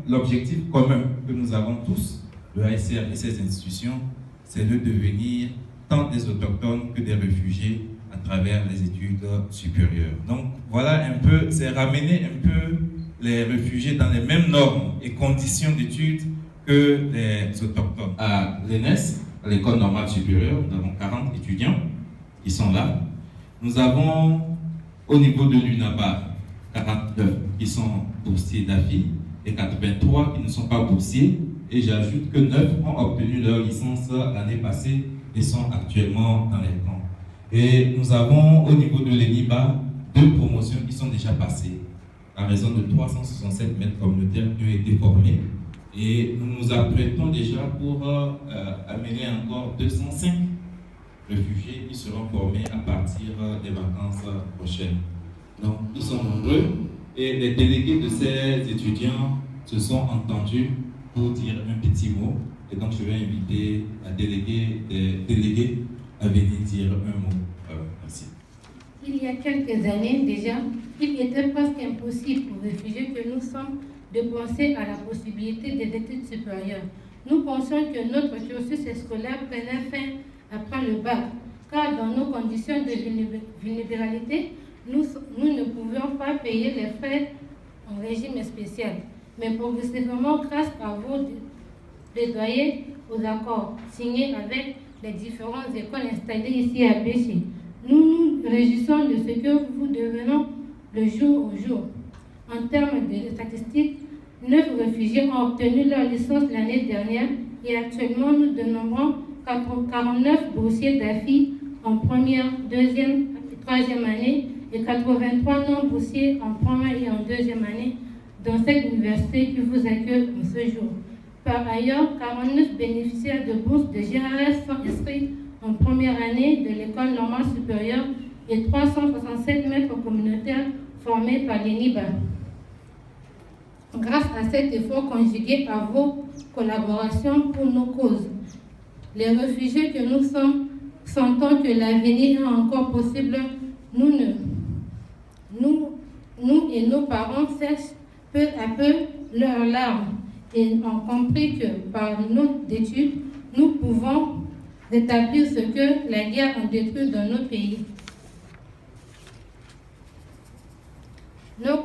l'objectif commun que nous avons tous, le ASR et ses institutions, c'est de devenir tant des autochtones que des réfugiés à travers les études supérieures. Donc voilà un peu, c'est ramener un peu les réfugiés dans les mêmes normes et conditions d'études que les autochtones. À l'ENES, à l'école normale supérieure, nous avons 40 étudiants qui sont là. Nous avons au niveau de l'UNABA 49 qui sont boursiers d'AFI et 83 qui ne sont pas boursiers. Et j'ajoute que 9 ont obtenu leur licence l'année passée et sont actuellement dans les camps. Et nous avons au niveau de l'ENIBA 2 promotions qui sont déjà passées à raison de 367 maîtres communautaires qui ont été formés. Et nous nous apprêtons déjà pour amener encore 205 réfugiés qui seront formés à partir des vacances prochaines. Donc, ils sont nombreux et les délégués de ces étudiants se sont entendus pour dire un petit mot. Et donc, je vais inviter la déléguée à venir dire un mot. Merci. Il y a quelques années déjà, il était presque impossible pour les réfugiés que nous sommes de penser à la possibilité des études supérieures. Nous pensions que notre cursus scolaire prenait fin après le bac, car dans nos conditions de vulnérabilité, nous ne pouvions pas payer les frais en régime spécial. Mais progressivement, grâce à vos plaidoyers aux accords signés avec les différentes écoles installées ici à Béché, nous nous réjouissons de ce que vous devenons le jour au jour. En termes de statistiques, 9 réfugiés ont obtenu leur licence l'année dernière et actuellement nous dénombrons 49 boursiers d'AFI en première, deuxième et troisième année et 83 non-boursiers en première et en deuxième année dans cette université qui vous accueille en ce jour. Par ailleurs, 49 bénéficiaires de bourses de GRS sont inscrits en première année de l'école normale supérieure et 367 maîtres communautaires formés par l'ENIBA. Grâce à cet effort conjugué à vos collaborations pour nos causes, les réfugiés que nous sommes sentant que l'avenir est encore possible, nous et nos parents cessent peu à peu leurs larmes et ont compris que par nos études, nous pouvons rétablir ce que la guerre a détruit dans nos pays. Nos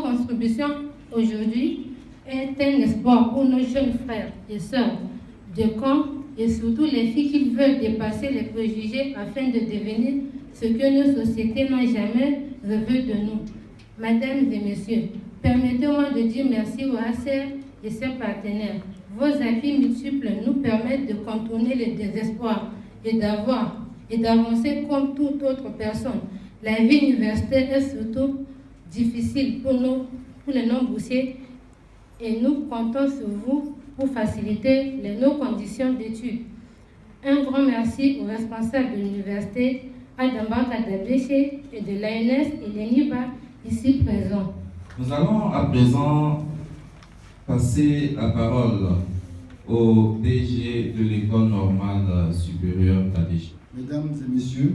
contributions aujourd'hui est un espoir pour nos jeunes frères et sœurs de camp et surtout les filles qui veulent dépasser les préjugés afin de devenir ce que nos sociétés n'ont jamais rêvé de nous. Mesdames et messieurs, permettez-moi de dire merci au ACR et ses partenaires. Vos appuis multiples nous permettent de contourner le désespoir et d'avancer comme toute autre personne. La vie universitaire est surtout difficile pour les non-boursiers et nous comptons sur vous pour faciliter nos conditions d'études. Un grand merci aux responsables de l'université, Adamba Kadabéché et de l'ANS et l'ENIBA ici présents. Nous allons à présent passer la parole au DG de l'école normale supérieure Kadabéché. Mesdames et messieurs,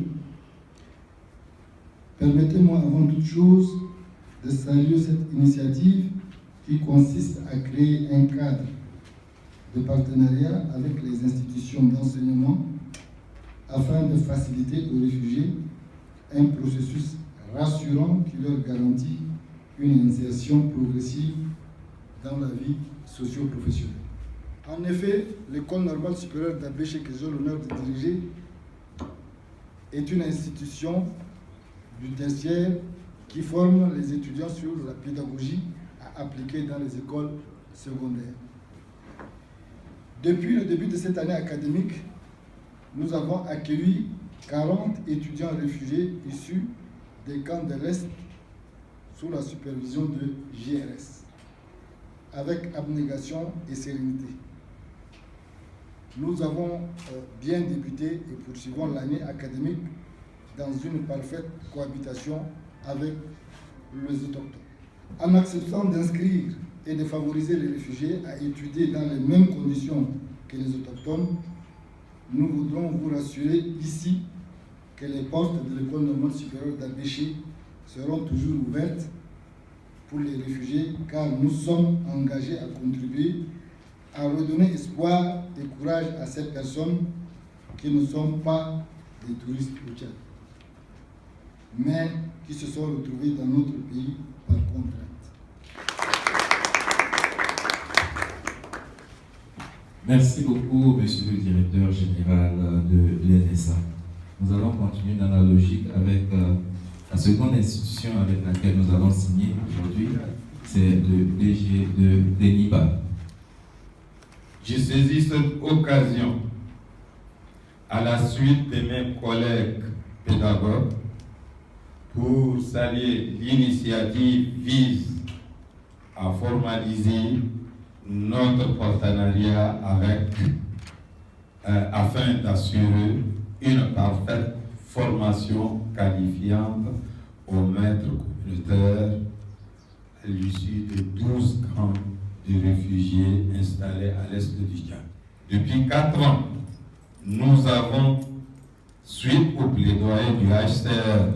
permettez-moi avant toute chose de saluer cette initiative qui consiste à créer un cadre de partenariat avec les institutions d'enseignement afin de faciliter aux réfugiés un processus rassurant qui leur garantit une insertion progressive dans la vie socio-professionnelle. En effet, l'école normale supérieure d'Abéché, que j'ai l'honneur de diriger, est une institution du tertiaire qui forme les étudiants sur la pédagogie à appliquer dans les écoles secondaires. Depuis le début de cette année académique, nous avons accueilli 40 étudiants réfugiés issus des camps de l'Est sous la supervision de JRS, avec abnégation et sérénité. Nous avons bien débuté et poursuivons l'année académique dans une parfaite cohabitation avec les autochtones. En acceptant d'inscrire et de favoriser les réfugiés à étudier dans les mêmes conditions que les autochtones, nous voudrons vous rassurer ici que les portes de l'école normale supérieure d'Abéché seront toujours ouvertes pour les réfugiés, car nous sommes engagés à contribuer à redonner espoir et courage à ces personnes qui ne sont pas des touristes au Tchad, mais qui se sont retrouvés dans notre pays par contrainte. Merci beaucoup, Monsieur le Directeur Général de l'NSA. Nous allons continuer dans la logique avec la seconde institution avec laquelle nous allons signer aujourd'hui, c'est le DG de l'ENIBA. Je saisis cette occasion, à la suite de mes collègues pédagogues, pour saluer l'initiative vise à formaliser notre partenariat avec, afin d'assurer une parfaite formation qualifiante aux maîtres communautaires à l'issue de 12 camps de réfugiés installés à l'est du Tchad. Depuis 4 ans, nous avons, suite au plaidoyer du HCR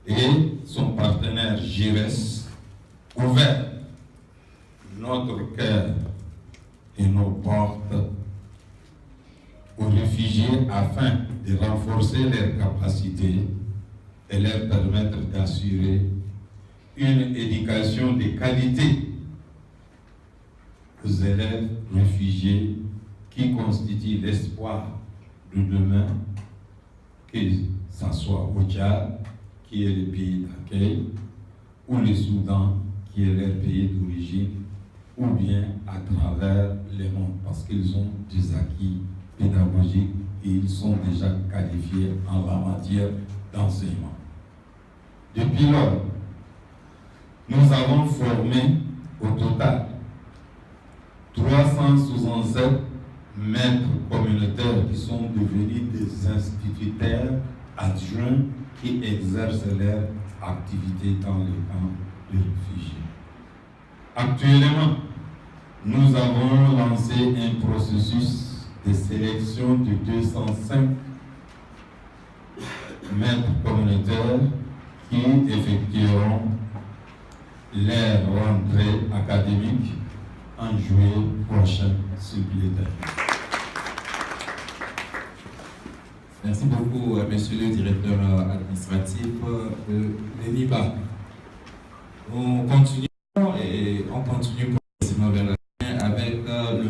et son partenaire GIRES, ouvert notre cœur et nos portes aux réfugiés afin de renforcer leurs capacités et leur permettre d'assurer une éducation de qualité aux élèves réfugiés qui constituent l'espoir de demain, que ce soit au Tchad, qui est le pays d'accueil, ou le Soudan, qui est leur pays d'origine, ou bien à travers le monde, parce qu'ils ont des acquis pédagogiques et ils sont déjà qualifiés en la matière d'enseignement. Depuis lors, nous avons formé au total 367 maîtres communautaires qui sont devenus des instituteurs adjoints qui exercent leur activité dans les camps de réfugiés. Actuellement, nous avons lancé un processus de sélection de 205 maîtres communautaires qui effectueront leur rentrée académique en juillet prochain, s'il vous plaît. Merci beaucoup, Monsieur le Directeur administratif de l'ENIBA. On continue progressivement vers la fin avec le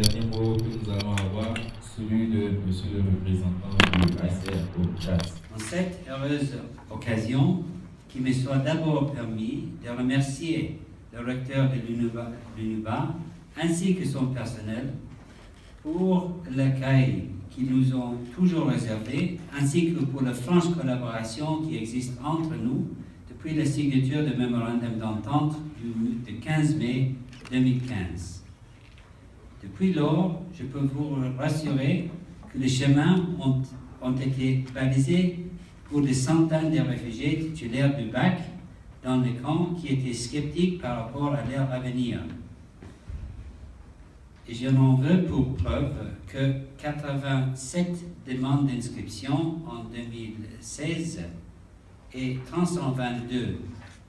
dernier mot que nous allons avoir, celui de Monsieur le représentant du HCR au Tchad. En cette heureuse occasion, qu'il me soit d'abord permis de remercier le recteur de l'UNIBA ainsi que son personnel pour l'accueil qu'ils nous ont toujours réservé, ainsi que pour la franche collaboration qui existe entre nous depuis la signature du mémorandum d'entente du 15 mai 2015. Depuis lors, je peux vous rassurer que les chemins ont été balisés pour des centaines de réfugiés titulaires du bac dans les camps qui étaient sceptiques par rapport à leur avenir. Et je n'en veux pour preuve que 87 demandes d'inscription en 2016 et 322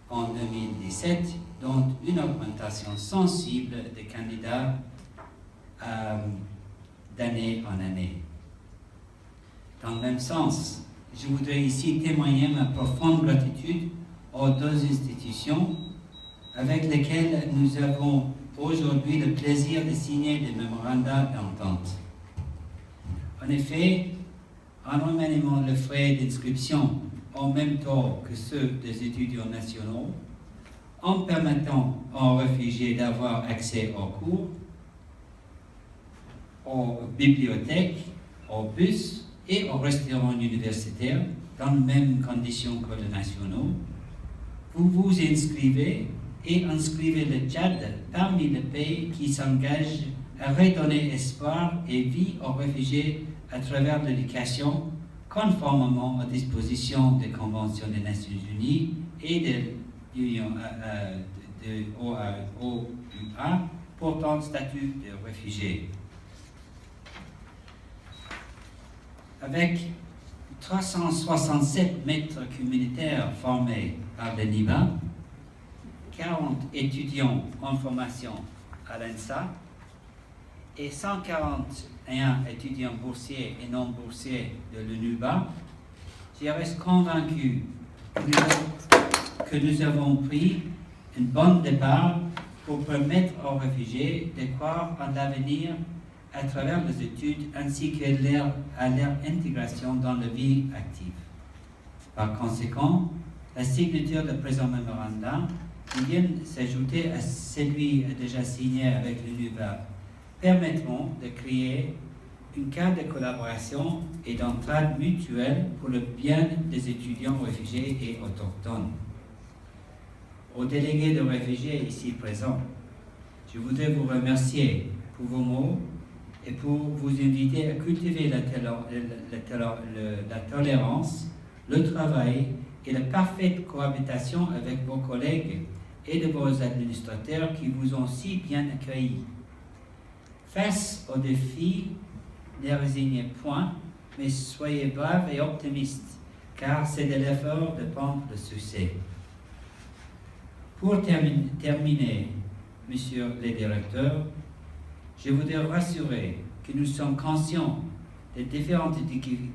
en 2017, dont une augmentation sensible des candidats d'année en année. Dans le même sens, je voudrais ici témoigner ma profonde gratitude aux deux institutions avec lesquelles nous avons aujourd'hui le plaisir de signer des mémorandums d'entente. En effet, en remaniant les frais d'inscription en même temps que ceux des étudiants nationaux, en permettant aux réfugiés d'avoir accès aux cours, aux bibliothèques, aux bus et aux restaurants universitaires dans les mêmes conditions que les nationaux, vous vous inscrivez et inscrivez le Tchad parmi les pays qui s'engagent à redonner espoir et vie aux réfugiés à travers l'éducation, conformément aux dispositions des conventions des Nations Unies et de l'OUA portant statut de réfugié. Avec 367 maîtres communautaires formés par l'ENIBA, 40 étudiants en formation à l'ENSA et 141 étudiants boursiers et non boursiers de l'UNUBA, je reste convaincu que nous avons pris une bonne départ pour permettre aux réfugiés de croire en l'avenir à travers les études ainsi qu'à leur intégration dans la vie active. Par conséquent, la signature de présent mémorandum qui vient s'ajouter à celui déjà signé avec l'UNUBA permettront de créer une cadre de collaboration et d'entraide mutuelle pour le bien des étudiants réfugiés et autochtones. Aux délégués de réfugiés ici présents, je voudrais vous remercier pour vos mots et pour vous inviter à cultiver la tolérance, le travail et la parfaite cohabitation avec vos collègues et de vos administrateurs qui vous ont si bien accueillis. Face aux défis, ne résignez point, mais soyez braves et optimistes, car c'est de l'effort dépend le succès. Pour terminer, messieurs les directeurs, je voudrais rassurer que nous sommes conscients des différentes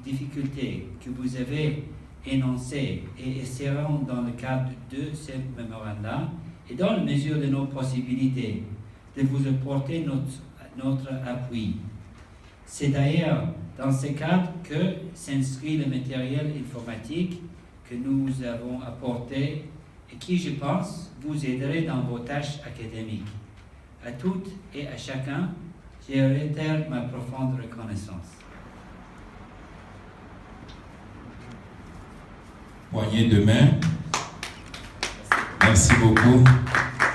difficultés que vous avez énoncées et essaierons dans le cadre de ce mémorandum et dans la mesure de nos possibilités de vous apporter notre appui. C'est d'ailleurs dans ce cadre que s'inscrit le matériel informatique que nous avons apporté et qui, je pense, vous aiderait dans vos tâches académiques. À toutes et à chacun, je réitère ma profonde reconnaissance. Poignée de main. Merci beaucoup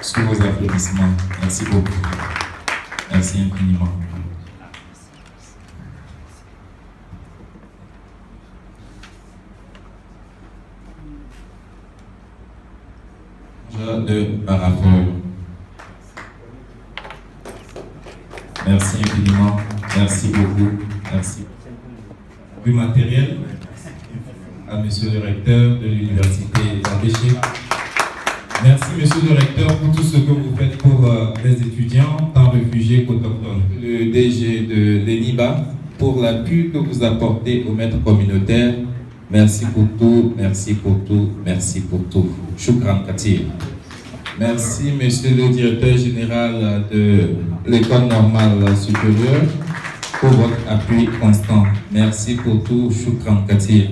sur vos applaudissements. Merci beaucoup. Merci infiniment. De Parafoy. Merci infiniment. Merci beaucoup. Merci. Du matériel à Monsieur le recteur de l'Université d'Abéché. Merci Monsieur le recteur pour tout ce que vous faites pour les étudiants, tant réfugiés qu'autochtones. Le DG de l'ENIBA pour l'appui que vous apportez aux maîtres communautaires. Merci pour tout, merci pour tout, merci pour tout. Shukran Katir. Merci, Monsieur le Directeur Général de l'École normale supérieure, pour votre appui constant. Merci pour tout, Shukran Katir.